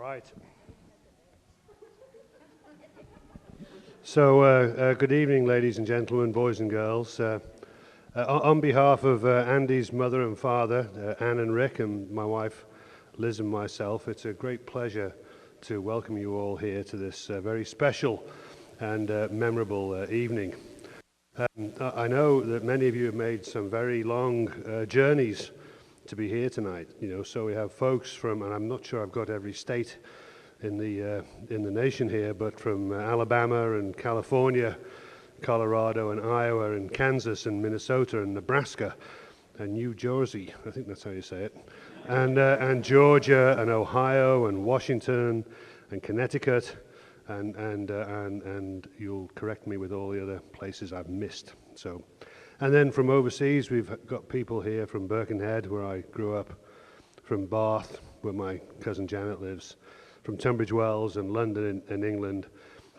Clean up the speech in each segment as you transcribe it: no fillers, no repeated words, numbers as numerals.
Right. So, good evening, ladies and gentlemen, boys and girls. On behalf of Andy's mother and father, Anne and Rick, and my wife, Liz, and myself, it's a great pleasure to welcome you all here to this very special and memorable evening. I know that many of you have made some very long journeys to be here tonight. So we have folks from, and I'm not sure I've got every state in the nation here, but from Alabama and California, Colorado and Iowa and Kansas and Minnesota and Nebraska and New Jersey, I think that's how you say it, and Georgia and Ohio and Washington and Connecticut, and you'll correct me with all the other places I've missed. So, and then from overseas, we've got people here from Birkenhead, where I grew up, from Bath, where my cousin Janet lives, from Tunbridge Wells and London in England.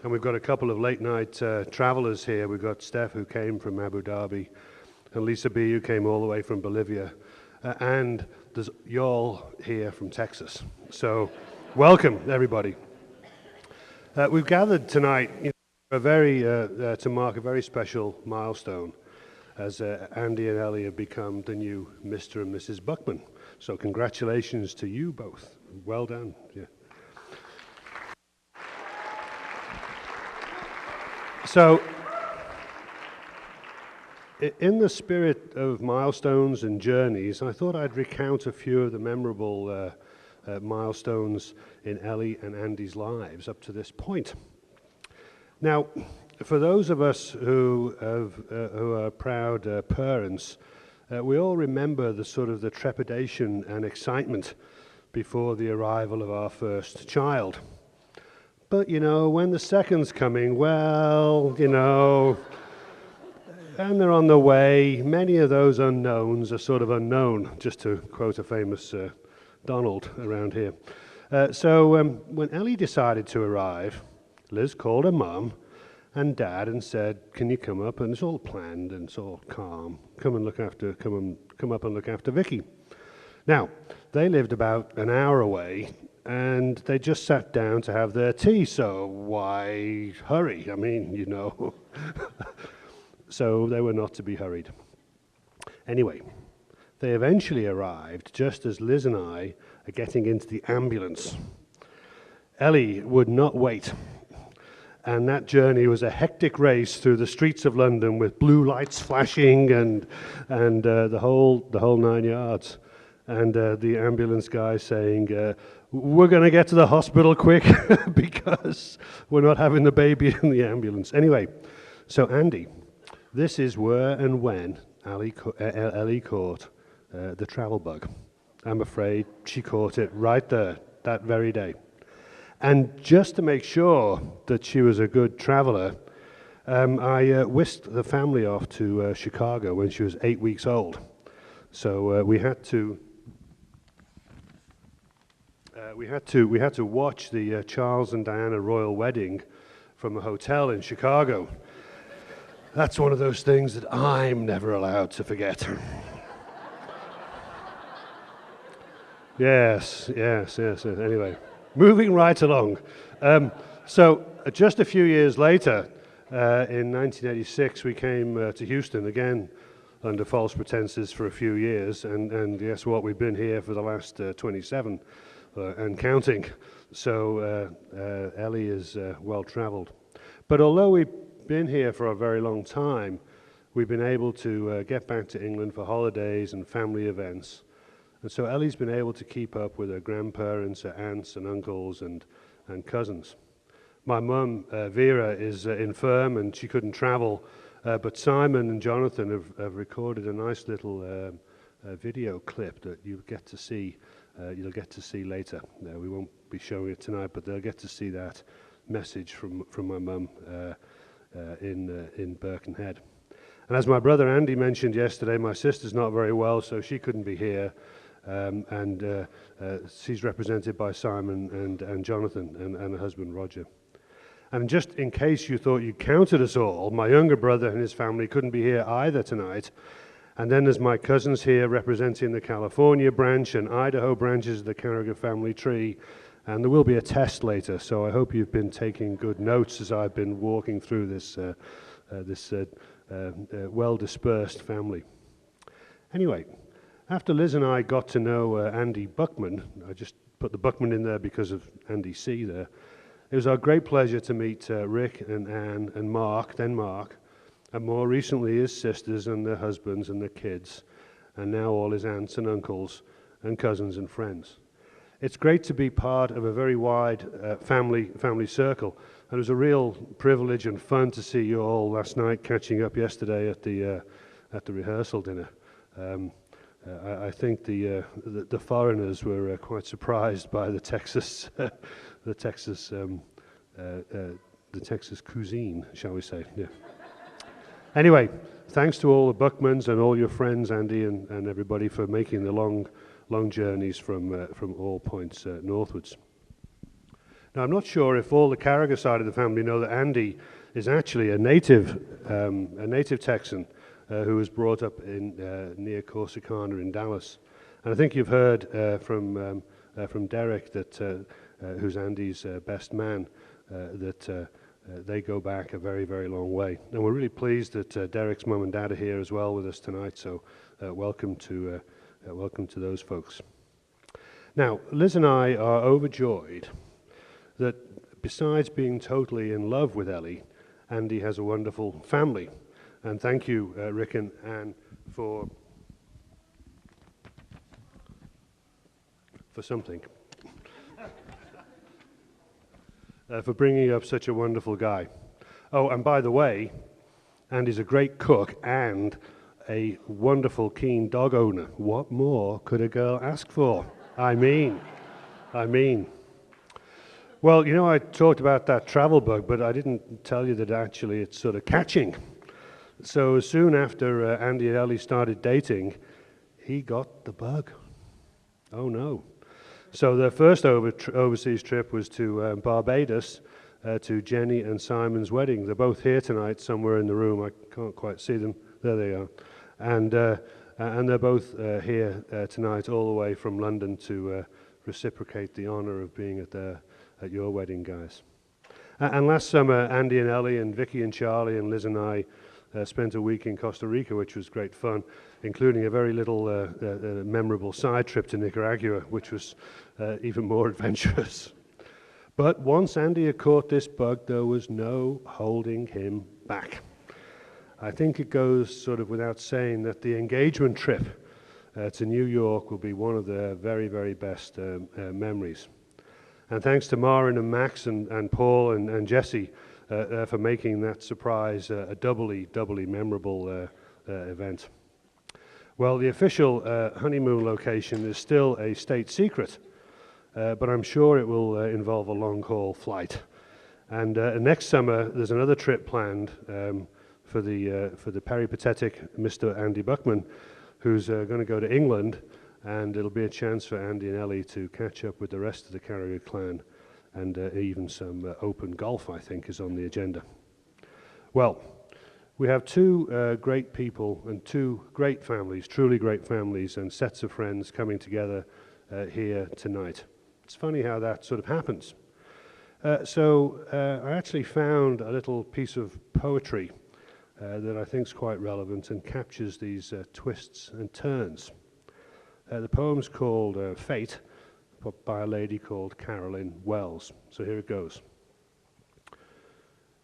And we've got a couple of late-night travelers here. We've got Steph, who came from Abu Dhabi, and Lisa B., who came all the way from Bolivia. And there's y'all here from Texas. So welcome, everybody. We've gathered tonight to mark a very special milestone, as Andy and Ellie have become the new Mr. and Mrs. Buckman. So congratulations to you both. Well done. Yeah. So, in the spirit of milestones and journeys, I thought I'd recount a few of the memorable milestones in Ellie and Andy's lives up to this point. Now, for those of us who are proud parents, we all remember the trepidation and excitement before the arrival of our first child. But, when the second's coming, well, and they're on the way, many of those unknowns are sort of unknown, just to quote a famous Donald around here. So when Ellie decided to arrive, Liz called her mum and dad and said, "Can you come up?" And it's all planned and it's all calm. Come up and look after Vicky. Now, they lived about an hour away, and they just sat down to have their tea, so why hurry? I mean, So they were not to be hurried. Anyway, they eventually arrived just as Liz and I are getting into the ambulance. Ellie would not wait, and that journey was a hectic race through the streets of London with blue lights flashing and the whole 9 yards. And the ambulance guy saying, "We're going to get to the hospital quick because we're not having the baby in the ambulance." Anyway, so Andy, this is where and when Ellie caught the travel bug. I'm afraid she caught it right there, that very day. And just to make sure that she was a good traveler, I whisked the family off to Chicago when she was 8 weeks old. So we had to watch the Charles and Diana royal wedding from a hotel in Chicago. That's one of those things that I'm never allowed to forget. Yes. Anyway, moving right along. So just a few years later, in 1986, we came to Houston again under false pretenses for a few years, and guess what? We've been here for the last 27 and counting. So Ellie is well-traveled. But although we've been here for a very long time, we've been able to get back to England for holidays and family events. And so Ellie's been able to keep up with her grandparents, her aunts and uncles and cousins. My mum, Vera, is infirm and she couldn't travel, but Simon and Jonathan have recorded a nice little video clip that you'll get to see later. We won't be showing it tonight, but they'll get to see that message from my mum in Birkenhead. And as my brother Andy mentioned yesterday, my sister's not very well, so she couldn't be here. And she's represented by Simon and Jonathan and her husband Roger. And just in case you thought you counted us all, my younger brother and his family couldn't be here either tonight. And then there's my cousins here representing the California branch and Idaho branches of the Carragher family tree. And there will be a test later, so I hope you've been taking good notes as I've been walking through this, well-dispersed family. Anyway, after Liz and I got to know Andy Buckman, I just put the Buckman in there because of Andy C. there, it was our great pleasure to meet Rick and Anne and Mark, then Mark, and more recently his sisters and their husbands and their kids, and now all his aunts and uncles and cousins and friends. It's great to be part of a very wide family circle, and it was a real privilege and fun to see you all last night, catching up yesterday at the rehearsal dinner. I think the foreigners were quite surprised by the Texas cuisine, shall we say? Yeah. Anyway, thanks to all the Buckmans and all your friends, Andy and everybody, for making the long journeys from all points northwards. Now, I'm not sure if all the Carragher side of the family know that Andy is actually a native Texan who was brought up in near Corsicana in Dallas. And I think you've heard from Derek, that who's Andy's best man, that they go back a very, very long way. And we're really pleased that Derek's mum and dad are here as well with us tonight. So welcome to those folks. Now, Liz and I are overjoyed that besides being totally in love with Ellie, Andy has a wonderful family. And thank you, Rick and Anne, for something. For bringing up such a wonderful guy. Oh, and by the way, Andy's a great cook and a wonderful, keen dog owner. What more could a girl ask for? I mean. Well, you know, I talked about that travel bug, but I didn't tell you that actually it's sort of catching. So soon after Andy and Ellie started dating, he got the bug. Oh no. So their first overseas trip was to Barbados, to Jenny and Simon's wedding. They're both here tonight, somewhere in the room. I can't quite see them. There they are. And they're both here tonight, all the way from London to reciprocate the honor of being at your wedding, guys. And last summer, Andy and Ellie and Vicky and Charlie and Liz and I spent a week in Costa Rica, which was great fun, including a very little memorable side trip to Nicaragua, which was even more adventurous. But once Andy had caught this bug, there was no holding him back. I think it goes sort of without saying that the engagement trip to New York will be one of their very, very best memories. And thanks to Marin and Max and Paul and Jesse for making that surprise a doubly memorable event. Well, the official honeymoon location is still a state secret, but I'm sure it will involve a long-haul flight. And next summer, there's another trip planned for the peripatetic Mr. Andy Buckman, who's going to go to England, and it'll be a chance for Andy and Ellie to catch up with the rest of the Carragher clan, and even some open golf, I think, is on the agenda. Well, we have two great people and two great families, truly great families, and sets of friends coming together here tonight. It's funny how that sort of happens. So I actually found a little piece of poetry that I think is quite relevant and captures these twists and turns. The poem's called Fate, by a lady called Carolyn Wells. So here it goes.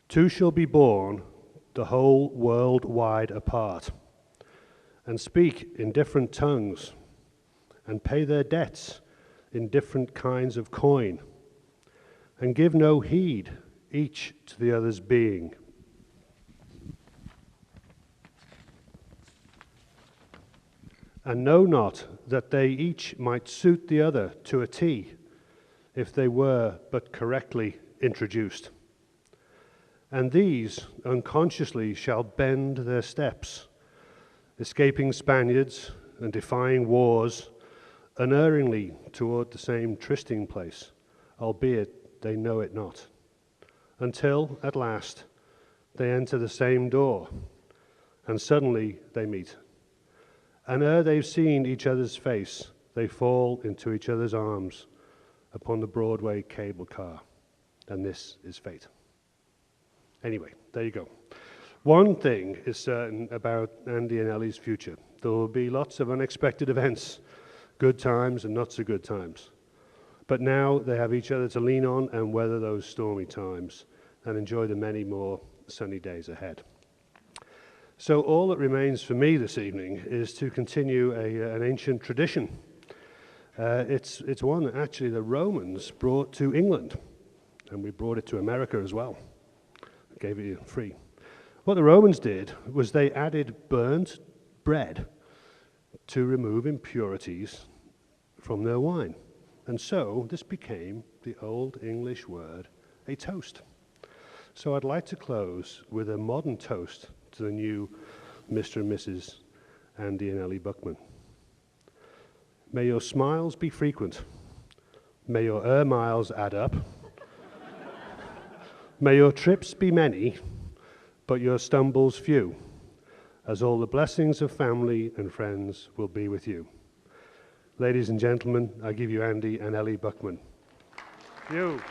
Two shall be born, the whole world wide apart, and speak in different tongues, and pay their debts in different kinds of coin, and give no heed each to the other's being. And know not that they each might suit the other to a T, if they were but correctly introduced. And these unconsciously shall bend their steps, escaping Spaniards and defying wars, unerringly toward the same trysting place, albeit they know it not, until at last they enter the same door, and suddenly they meet. And ere they've seen each other's face, they fall into each other's arms, upon the Broadway cable car. And this is fate. Anyway, there you go. One thing is certain about Andy and Ellie's future. There will be lots of unexpected events, good times and not so good times. But now they have each other to lean on and weather those stormy times and enjoy the many more sunny days ahead. So all that remains for me this evening is to continue an ancient tradition. It's one that actually the Romans brought to England, and we brought it to America as well. Gave it you free. What the Romans did was they added burnt bread to remove impurities from their wine. And so this became the Old English word, a toast. So I'd like to close with a modern toast to the new Mr. and Mrs. Andy and Ellie Buckman. May your smiles be frequent. May your miles add up. May your trips be many, but your stumbles few, as all the blessings of family and friends will be with you. Ladies and gentlemen, I give you Andy and Ellie Buckman. You.